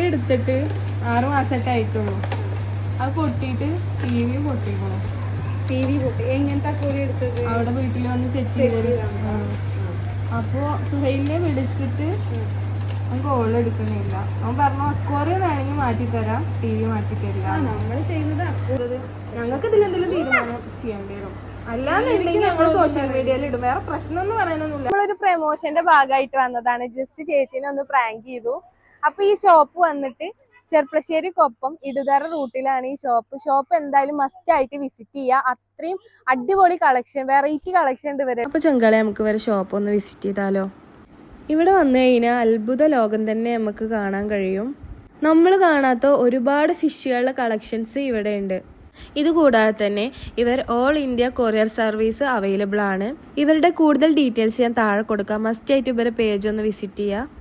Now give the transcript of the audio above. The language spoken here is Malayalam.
എടുത്തിട്ട് 6 മാസമായിട്ടേ ആയിട്ടുള്ളൂ. അത് പൊട്ടിയിട്ട് TV പൊട്ടിക്കണു. TV പൊട്ടി. എങ്ങനത്തെ കോഴി എടുത്തത്? അവിടെ വീട്ടിൽ വന്ന് സെറ്റ് ചെയ്ത്. അപ്പോൾ സുഹൈലിനെ വിളിച്ചിട്ട് അവൻ കോൾ എടുക്കുന്നില്ല. അവൻ പറഞ്ഞു അക്വേറിയം വേണമെങ്കിൽ മാറ്റിത്തരാം, TV മാറ്റിത്തരില്ല. നമ്മൾ ചെയ്യുന്നത് ഞങ്ങൾക്ക് ഇതിലെന്തെങ്കിലും തീരുമാനം ചെയ്യേണ്ടി വരും. അല്ലാന്നുണ്ടെങ്കിൽ ഞങ്ങൾ സോഷ്യൽ മീഡിയയിൽ ഇടും. വേറെ പ്രശ്നമൊന്നും പറയാനൊന്നുമില്ല. നമ്മളൊരു പ്രമോഷന്റെ ഭാഗമായിട്ട് വന്നതാണ്. ജസ്റ്റ് ചേച്ചീനെ ഒന്ന് പ്രാങ്ക് ചെയ്തു. അപ്പൊ ഈ ഷോപ്പ് വന്നിട്ട് ചെർപ്പളശ്ശേരിക്കൊപ്പം ഇടുതറ റൂട്ടിലാണ് ഈ ഷോപ്പ് എന്തായാലും മസ്റ്റ് ആയിട്ട് വിസിറ്റ് ചെയ്യുക. അത്രയും അടിപൊളി കളക്ഷൻ, വെറൈറ്റി കളക്ഷൻ ഉണ്ട് വരെ. അപ്പോൾ ചങ്കളെ നമുക്ക് വരെ ഷോപ്പ് ഒന്ന് വിസിറ്റ് ചെയ്താലോ? ഇവിടെ വന്നു കഴിഞ്ഞാൽ അത്ഭുത ലോകം തന്നെ നമുക്ക് കാണാൻ കഴിയും. നമ്മൾ കാണാത്ത ഒരുപാട് ഫിഷുകളുടെ കളക്ഷൻസ് ഇവിടെ ഉണ്ട്. ഇതുകൂടാതെ തന്നെ ഇവർ all India courier service available ആണ്. ഇവരുടെ കൂടുതൽ ഡീറ്റെയിൽസ് ഞാൻ താഴെ കൊടുക്കാം. മസ്റ്റ് ആയിട്ട് ഇവരുടെ പേജ് ഒന്ന് വിസിറ്റ് ചെയ്യുക.